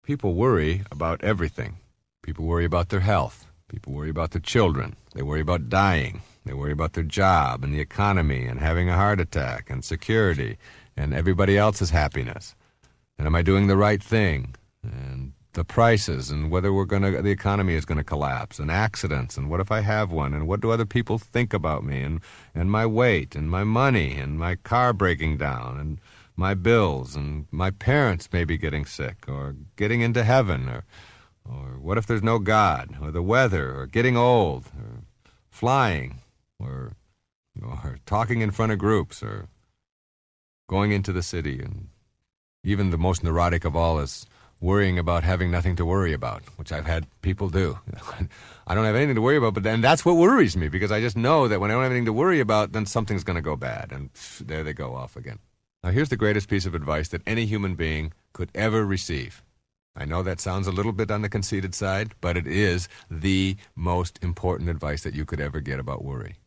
People worry about everything. People worry about their health. People worry about their children. They worry about dying. They worry about their job and the economy and having a heart attack and security and everybody else's happiness. And am I doing the right thing? And the prices and whether the economy is going to collapse, and accidents, and what if I have one, and what do other people think about me, and my weight, and my money, and my car breaking down, and my bills, and my parents maybe getting sick, or getting into heaven, or what if there's no God, or the weather, or getting old, or flying, or talking in front of groups, or going into the city. And even the most neurotic of all is worrying about having nothing to worry about, which I've had people do. I don't have anything to worry about, but then that's what worries me, because I just know that when I don't have anything to worry about, then something's going to go bad, and there they go off again. Now, here's the greatest piece of advice that any human being could ever receive. I know that sounds a little bit on the conceited side, but it is the most important advice that you could ever get about worry.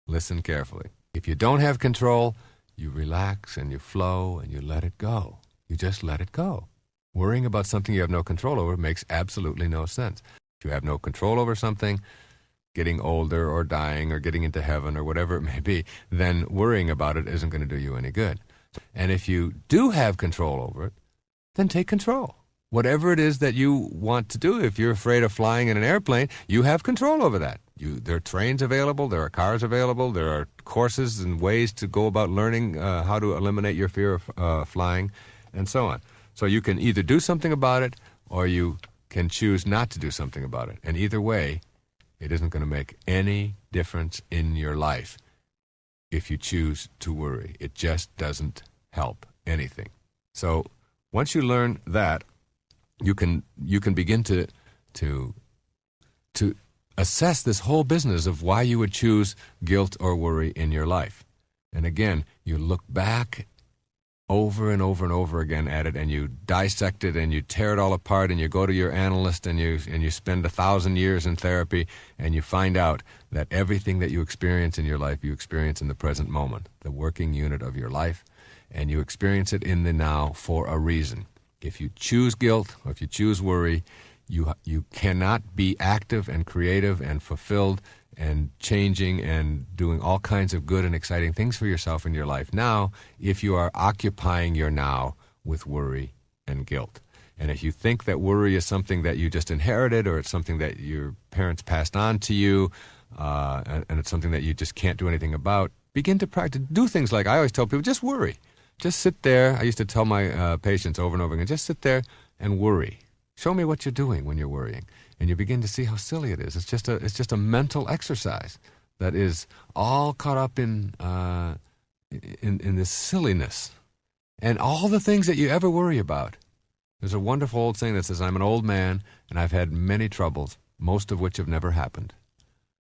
Listen carefully. If you don't have control, you relax and you flow and you let it go. You just let it go. Worrying about something you have no control over makes absolutely no sense. If you have no control over something, getting older or dying or getting into heaven or whatever it may be, then worrying about it isn't going to do you any good. And if you do have control over it, then take control. Whatever it is that you want to do, if you're afraid of flying in an airplane, you have control over that. There are trains available, there are cars available, there are courses and ways to go about learning how to eliminate your fear of flying, and so on. So you can either do something about it, or you can choose not to do something about it. And either way, it isn't going to make any difference in your life if you choose to worry. It just doesn't help anything. So once you learn that, you can begin to assess this whole business of why you would choose guilt or worry in your life. And again, you look back over and over and over again at it, and you dissect it, and you tear it all apart, and you go to your analyst, and you spend 1,000 years in therapy, and you find out that everything that you experience in your life, you experience in the present moment, the working unit of your life, and you experience it in the now for a reason. If you choose guilt, or if you choose worry, you cannot be active and creative and fulfilled and changing and doing all kinds of good and exciting things for yourself in your life now if you are occupying your now with worry and guilt. And if you think that worry is something that you just inherited, or it's something that your parents passed on to you, and it's something that you just can't do anything about, begin to practice. Do things like I always tell people, just worry. Just sit there. I used to tell my patients over and over again, just sit there and worry. Show me what you're doing when you're worrying. And you begin to see how silly it is. It's just a mental exercise that is all caught up in this silliness. And all the things that you ever worry about. There's a wonderful old saying that says, I'm an old man and I've had many troubles, most of which have never happened.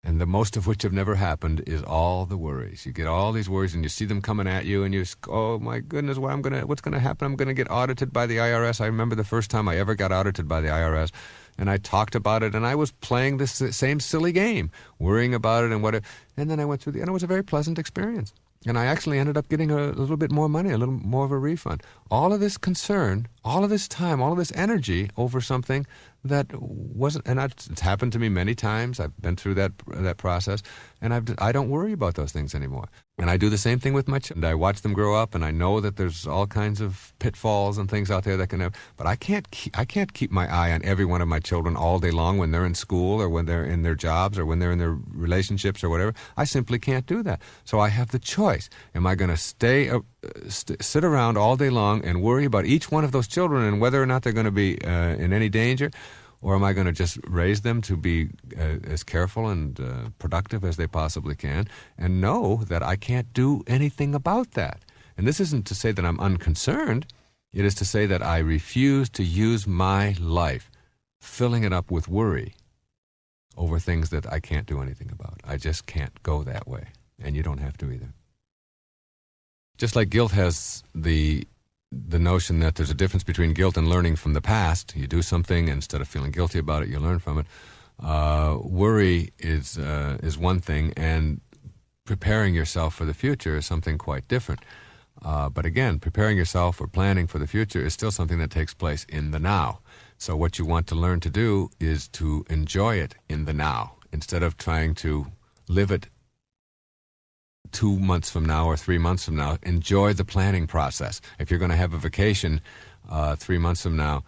And the most of which have never happened is all the worries. You get all these worries and you see them coming at you and you, oh my goodness, what's going to happen? I'm going to get audited by the IRS. I remember the first time I ever got audited by the IRS, and I talked about it, and I was playing this same silly game, worrying about it and then I went through and it was a very pleasant experience. And I actually ended up getting a little bit more money, a little more of a refund. All of this concern, all of this time, all of this energy over something that wasn't, and it's happened to me many times. I've been through that process, and I don't worry about those things anymore. And I do the same thing with my children. I watch them grow up, and I know that there's all kinds of pitfalls and things out there that can have, but I can't keep my eye on every one of my children all day long when they're in school or when they're in their jobs or when they're in their relationships or whatever. I simply can't do that. So I have the choice. Am I going to sit around all day long and worry about each one of those children and whether or not they're going to be in any danger? Or am I going to just raise them to be as careful and productive as they possibly can and know that I can't do anything about that? And this isn't to say that I'm unconcerned. It is to say that I refuse to use my life filling it up with worry over things that I can't do anything about. I just can't go that way. And you don't have to either. Just like guilt has the notion that there's a difference between guilt and learning from the past. You do something, and instead of feeling guilty about it, you learn from it. Worry is one thing, and preparing yourself for the future is something quite different. But again, preparing yourself or planning for the future is still something that takes place in the now. So what you want to learn to do is to enjoy it in the now, instead of trying to live it 2 months from now or 3 months from now. Enjoy the planning process. If you're going to have a vacation 3 months from now,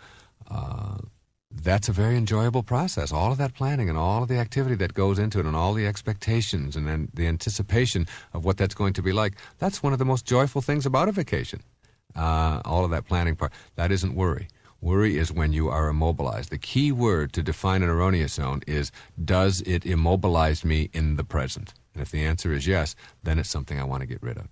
that's a very enjoyable process. All of that planning and all of the activity that goes into it and all the expectations and then the anticipation of what that's going to be like, that's one of the most joyful things about a vacation. All of that planning part. That isn't worry. Worry is when you are immobilized. The key word to define an erroneous zone is, does it immobilize me in the present? And if the answer is yes, then it's something I want to get rid of.